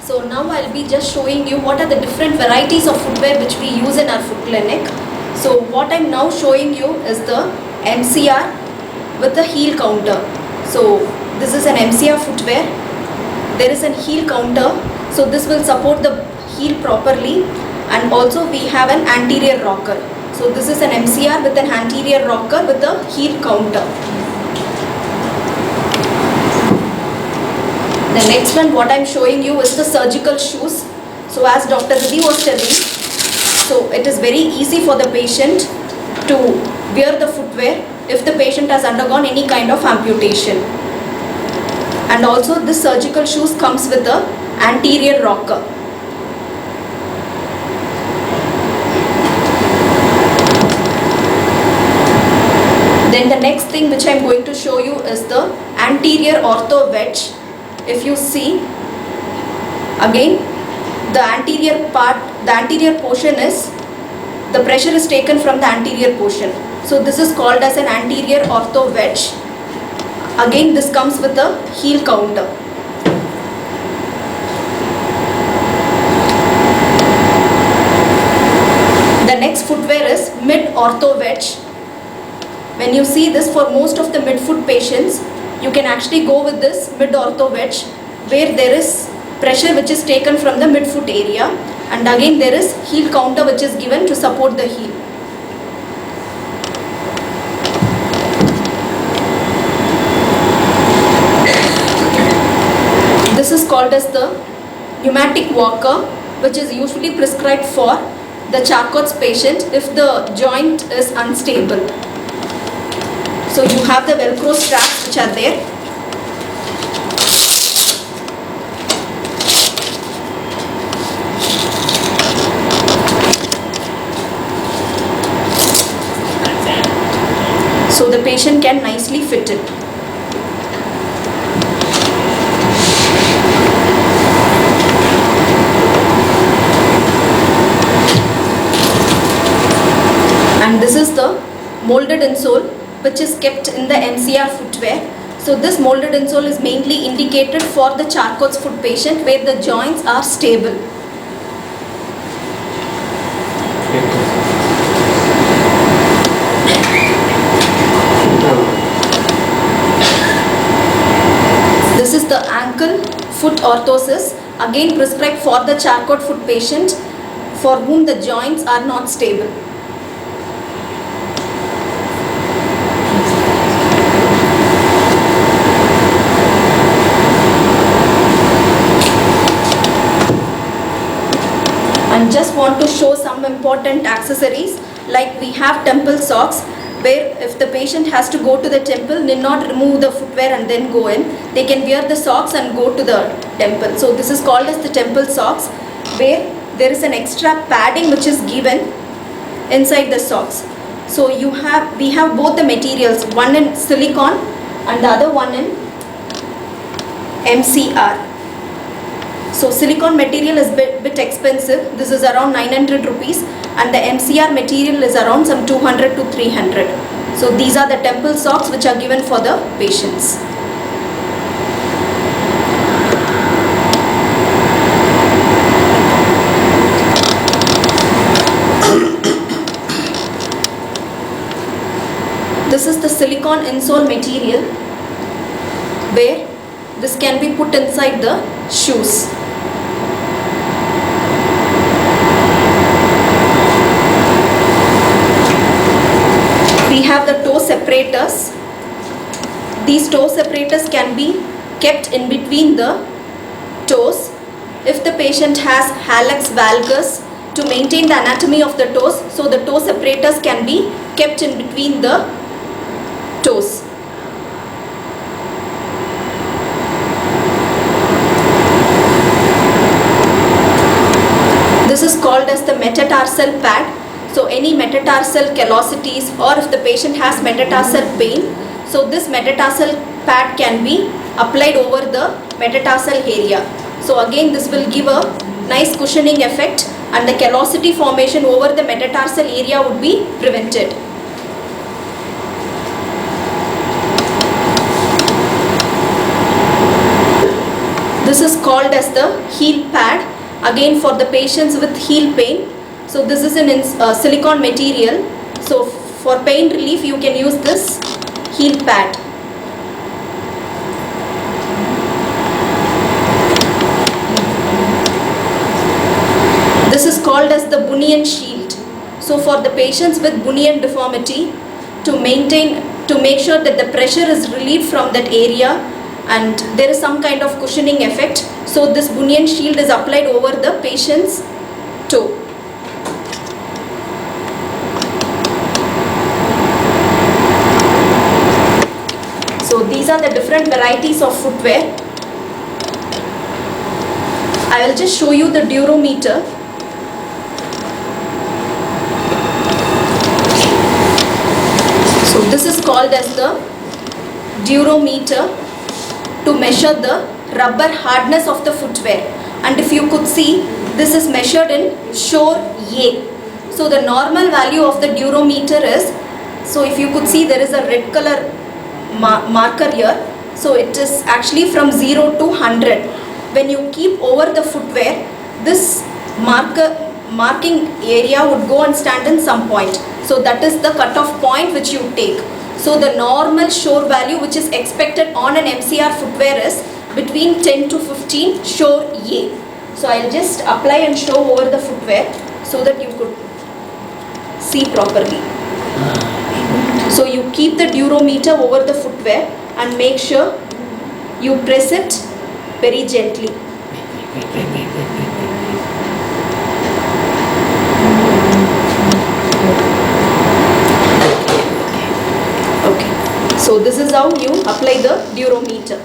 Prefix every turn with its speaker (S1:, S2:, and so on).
S1: So now I'll be just showing you what are the different varieties of footwear which we use in our foot clinic. So what I'm now showing you is the MCR with the heel counter. So this is an MCR footwear. There is a heel counter. So this will support the heel properly, and also we have an anterior rocker. So this is an MCR with an anterior rocker with a heel counter. The next one what I'm showing you is the surgical shoes. So as Dr. Riddhi was telling, so it is very easy for the patient to wear the footwear if the patient has undergone any kind of amputation. And also this surgical shoes comes with the anterior rocker. Then the next thing which I am going to show you is the anterior ortho wedge. If you see, again the anterior portion is, the pressure is taken from the anterior portion. So this is called as an anterior ortho wedge. Again this comes with a heel counter. The next footwear is mid ortho wedge. When you see this, for most of the midfoot patients, you can actually go with this mid ortho wedge, where there is pressure which is taken from the midfoot area, and again there is heel counter which is given to support the heel. This is called as the pneumatic walker, which is usually prescribed for the Charcot's patient if the joint is unstable. So you have the Velcro straps which are there. So the patient can nicely fit it. And this is the molded insole which is kept in the MCR footwear. So this molded insole is mainly indicated for the Charcot's foot patient where the joints are stable. This is the ankle foot orthosis, again prescribed for the Charcot foot patient for whom the joints are not stable. And just want to show some important accessories, like we have temple socks, where if the patient has to go to the temple, need not remove the footwear and then go in. They can wear the socks and go to the temple. So this is called as the temple socks, where there is an extra padding which is given inside the socks. So we have both the materials, one in silicone and the other one in MCR. So silicone material is bit expensive. This is around 900 rupees, and the MCR material is around some 200 to 300. So these are the temple socks which are given for the patients. This is the silicone insole material, where this can be put inside the shoes. We have the toe separators. These toe separators can be kept in between the toes. If the patient has hallux valgus, to maintain the anatomy of the toes, so the toe separators can be kept in between the toes. This is called as the metatarsal pad. So any metatarsal callosities, or if the patient has metatarsal pain, so this metatarsal pad can be applied over the metatarsal area. So again this will give a nice cushioning effect, and the callosity formation over the metatarsal area would be prevented. This is called as the heel pad, again for the patients with heel pain. So this is in silicone material. So for pain relief you can use this heel pad. This is called as the bunion shield. So for the patients with bunion deformity, to make sure that the pressure is relieved from that area and there is some kind of cushioning effect. So this bunion shield is applied over the patient's toe. So these are the different varieties of footwear. I will just show you the durometer. So this is called as the durometer to measure the rubber hardness of the footwear. And if you could see, this is measured in Shore A. So the normal value of the durometer is, so if you could see there is a red color marker here. So it is actually from 0 to 100. When you keep over the footwear, this marking area would go and stand in some point. So that is the cutoff point which you take. So the normal Shore value which is expected on an MCR footwear is between 10 to 15 Shore A. So I'll just apply and show over the footwear so that you could see properly. So you keep the durometer over the footwear and make sure you press it very gently. Okay. So this is how you apply the durometer.